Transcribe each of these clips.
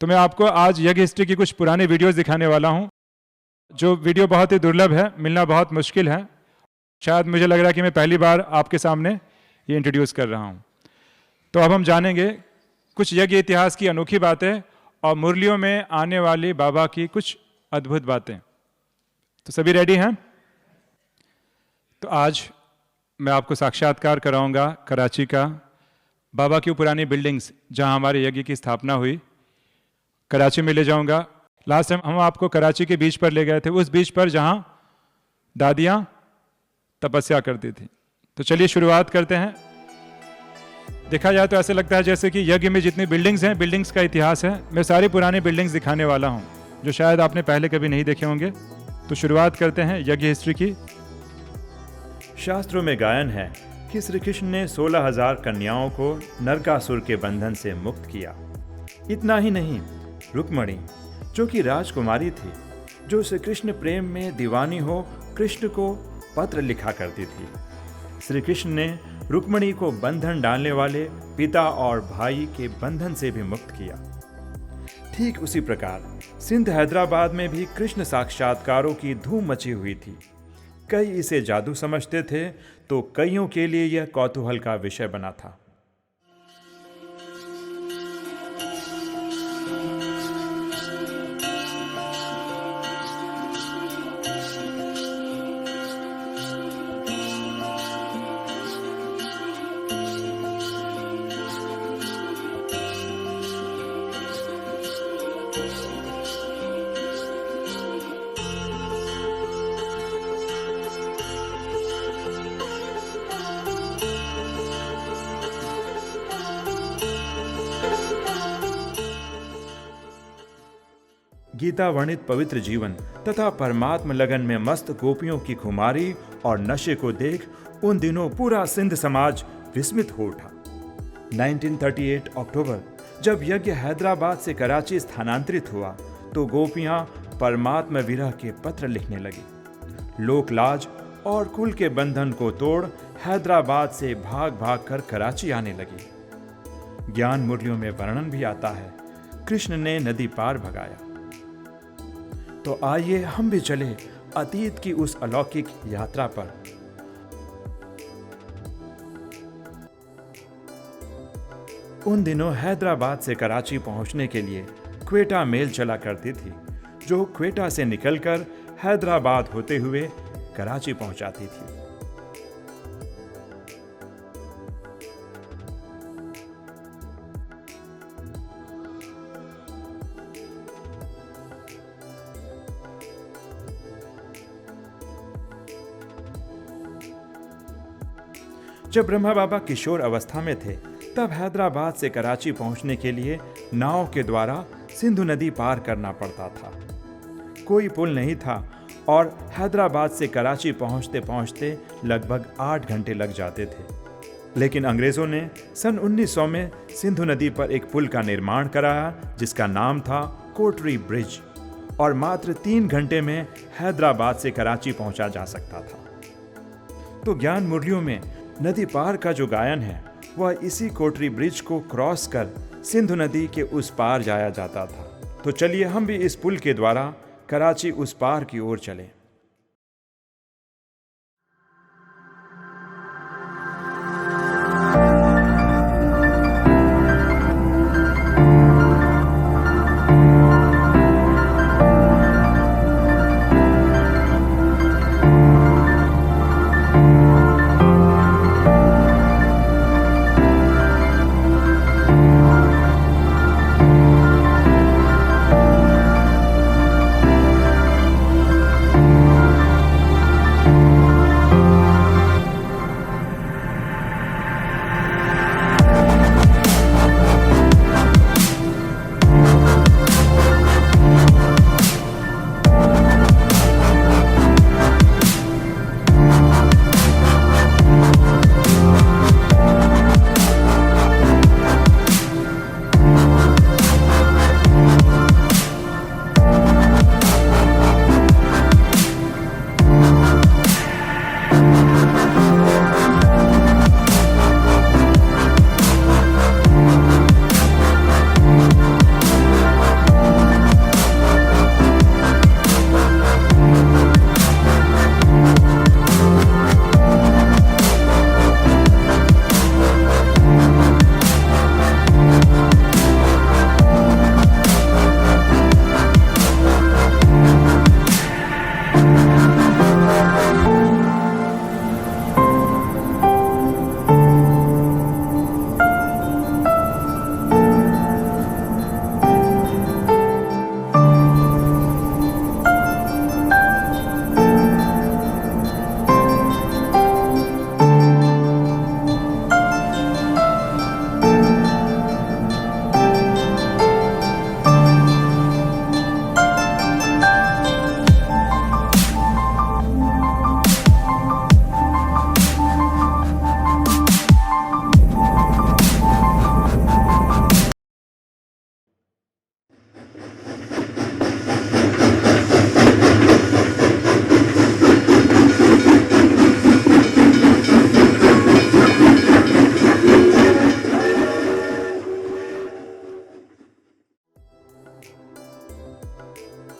तो मैं आपको आज यज्ञ हिस्ट्री की कुछ पुरानी वीडियोस दिखाने वाला हूं, जो वीडियो बहुत ही दुर्लभ है, मिलना बहुत मुश्किल है। शायद मुझे लग रहा है कि मैं पहली बार आपके सामने ये इंट्रोड्यूस कर रहा हूं। तो अब हम जानेंगे कुछ यज्ञ इतिहास की अनोखी बातें और मुरलियों में आने वाली बाबा की कुछ अद्भुत बातें। तो सभी रेडी हैं? तो आज मैं आपको साक्षात्कार कराऊंगा कराची का, बाबा की पुरानी बिल्डिंग्स जहां हमारे यज्ञ की स्थापना हुई। कराची में ले जाऊंगा। लास्ट टाइम हम आपको कराची के बीच पर ले गए थे, उस बीच पर जहां दादियां तपस्या करती थी। तो चलिए शुरुआत करते हैं। देखा जाए तो ऐसे लगता है जैसे कि यज्ञ में जितनी बिल्डिंग्स हैं, बिल्डिंग्स का इतिहास है। मैं सारी पुरानी बिल्डिंग्स दिखाने वाला हूं जो शायद आपने पहले कभी नहीं देखे होंगे। तो शुरुआत करते हैं यज्ञ हिस्ट्री की। शास्त्रों में गायन है कि श्री कृष्ण ने 16,000 कन्याओं को नरकासुर के बंधन से मुक्त किया। इतना ही नहीं, रुक्मणी जो कि राजकुमारी थी, जो श्री कृष्ण प्रेम में दीवानी हो, कृष्ण को पत्र लिखा करती थी। श्री कृष्ण ने रुक्मणी को बंधन डालने वाले पिता और भाई के बंधन से भी मुक्त किया। ठीक उसी प्रकार सिंध हैदराबाद में भी कृष्ण साक्षात्कारों की धूम मची हुई थी। कई इसे जादू समझते थे, तो कईयों के लिए यह कौतूहल का विषय बना था। गीता वर्णित पवित्र जीवन तथा परमात्म लगन में मस्त गोपियों की खुमारी और नशे को देख उन दिनों पूरा सिंध समाज विस्मित हो उठा। 1938 अक्टूबर जब यज्ञ हैदराबाद से कराची स्थानांतरित हुआ, तो गोपियां परमात्म विरह के पत्र लिखने लगी। लोक लाज और कुल के बंधन को तोड़ हैदराबाद से भाग भाग कर कराची आने लगी। ज्ञान मुरलियों में वर्णन भी आता है, कृष्ण ने नदी पार भगाया। तो आइए हम भी चले अतीत की उस अलौकिक यात्रा पर। उन दिनों हैदराबाद से कराची पहुंचने के लिए क्वेटा मेल चला करती थी, जो क्वेटा से निकलकर हैदराबाद होते हुए कराची पहुंचाती थी। जब ब्रह्मा बाबा किशोर अवस्था में थे, तब हैदराबाद से कराची पहुंचने के लिए नाव के द्वारा सिंधु नदी पार करना पड़ता था। कोई पुल नहीं था और हैदराबाद से कराची पहुंचते पहुंचते लगभग 8 घंटे लग जाते थे। लेकिन अंग्रेजों ने सन 1900 में सिंधु नदी पर एक पुल का निर्माण कराया, जिसका नाम था कोटरी ब्रिज, और मात्र 3 घंटे में हैदराबाद से कराची पहुंचा जा सकता था। तो ज्ञान मुरलियों में नदी पार का जो गायन है, वह इसी कोटरी ब्रिज को क्रॉस कर सिंधु नदी के उस पार जाया जाता था। तो चलिए हम भी इस पुल के द्वारा कराची उस पार की ओर चलें।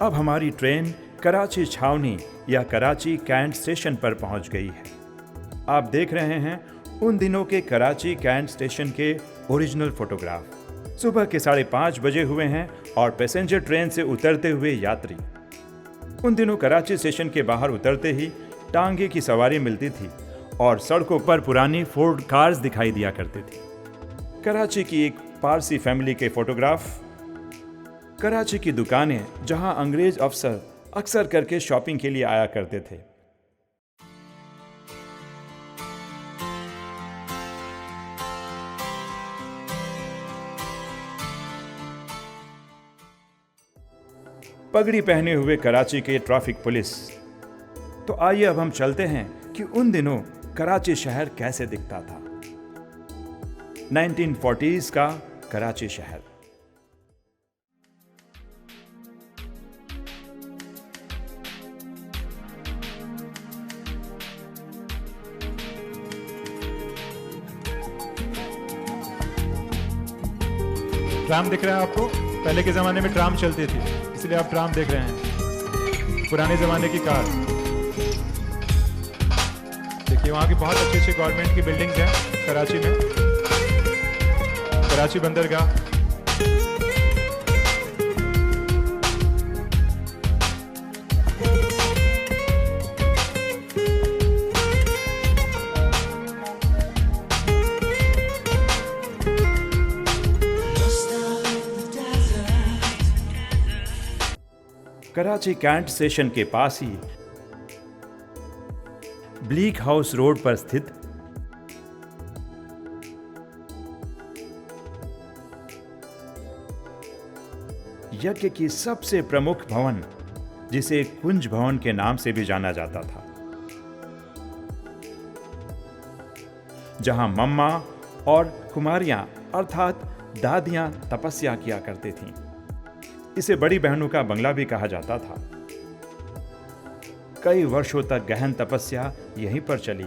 अब हमारी ट्रेन कराची छावनी या कराची कैंट स्टेशन पर पहुंच गई है। आप देख रहे हैं उन दिनों के कराची कैंट स्टेशन के ओरिजिनल फोटोग्राफ। सुबह के 5:30 बजे हुए हैं और पैसेंजर ट्रेन से उतरते हुए यात्री। उन दिनों कराची स्टेशन के बाहर उतरते ही टांगे की सवारी मिलती थी और सड़कों पर पुरानी फोर्ड कार्स दिखाई दिया करती थी। कराची की एक पारसी फैमिली के फोटोग्राफ, कराची की दुकानें जहां अंग्रेज अफसर अक्सर करके शॉपिंग के लिए आया करते थे। पगड़ी पहने हुए कराची के ट्रैफिक पुलिस। तो आइए अब हम चलते हैं कि उन दिनों कराची शहर कैसे दिखता था। 1940s का कराची शहर। ट्राम दिख रहा है आपको? पहले के ज़माने में ट्राम चलती थी, इसलिए आप ट्राम देख रहे हैं। पुराने ज़माने की कार देखिए, वहाँ की बहुत अच्छी गवर्नमेंट की बिल्डिंग्स हैं कराची में। कराची बंदरगाह, कराची कैंट स्टेशन के पास ही ब्लीक हाउस रोड पर स्थित यज्ञ की सबसे प्रमुख भवन, जिसे कुंज भवन के नाम से भी जाना जाता था, जहां मम्मा और कुमारियां अर्थात दादियां तपस्या किया करती थीं। इसे बड़ी बहनों का बंगला भी कहा जाता था। कई वर्षों तक गहन तपस्या यहीं पर चली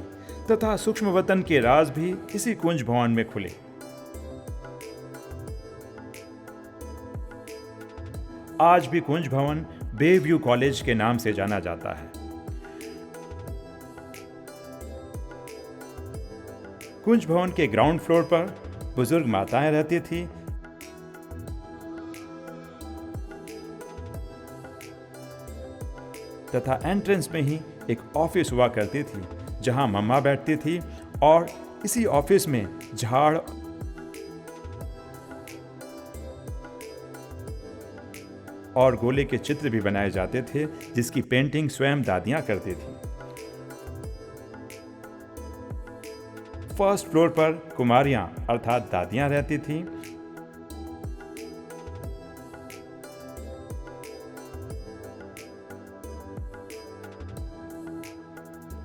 तथा सूक्ष्म वतन के राज भी इसी कुंज भवन में खुले। आज भी कुंज भवन बेव्यू कॉलेज के नाम से जाना जाता है। कुंज भवन के ग्राउंड फ्लोर पर बुजुर्ग माताएं रहती थी। तथा एंट्रेंस में ही एक ऑफिस हुआ करती थी, जहां मम्मा बैठती थी और इसी ऑफिस में झाड़ और गोले के चित्र भी बनाए जाते थे, जिसकी पेंटिंग स्वयं दादियां करती थी। फर्स्ट फ्लोर पर कुमारियां अर्थात दादियां रहती थीं।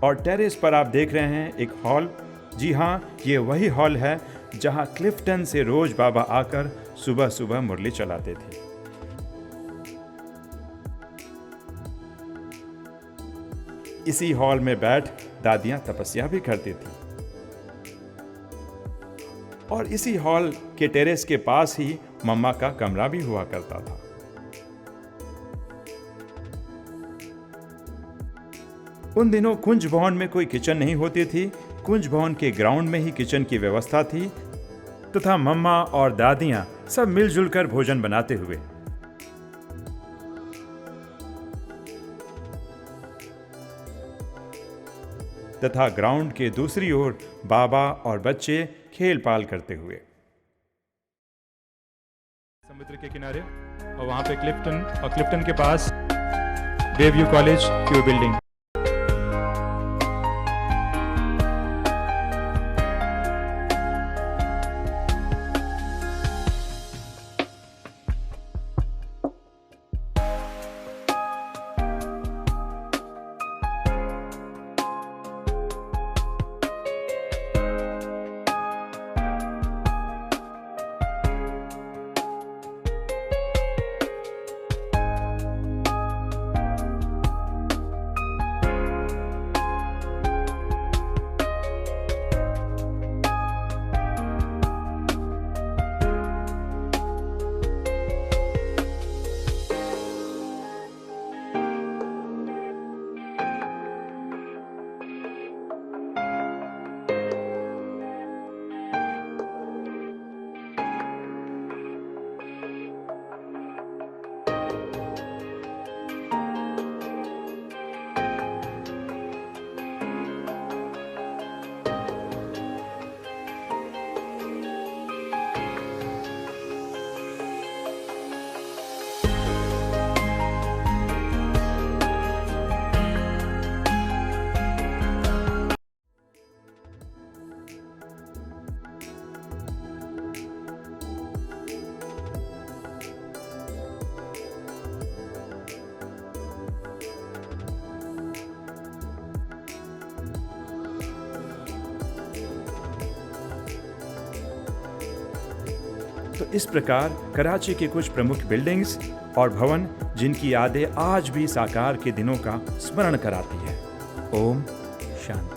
और टेरेस पर आप देख रहे हैं एक हॉल। जी हाँ, ये वही हॉल है जहां क्लिफ्टन से रोज बाबा आकर सुबह सुबह मुरली चलाते थे। इसी हॉल में बैठ दादियां तपस्या भी करती थी और इसी हॉल के टेरेस के पास ही मम्मा का कमरा भी हुआ करता था। उन दिनों कुंज भवन में कोई किचन नहीं होती थी। कुंज भवन के ग्राउंड में ही किचन की व्यवस्था थी तथा मम्मा और दादियां सब मिलजुल कर भोजन बनाते हुए। तथा ग्राउंड के दूसरी ओर बाबा और बच्चे खेल पाल करते हुए। समुद्र के किनारे, और वहां पे क्लिफ्टन, और क्लिफ्टन के पास बेव्यू कॉलेज की बिल्डिंग। तो इस प्रकार कराची की कुछ प्रमुख बिल्डिंग्स और भवन जिनकी यादें आज भी साकार के दिनों का स्मरण कराती है। ओम शांति।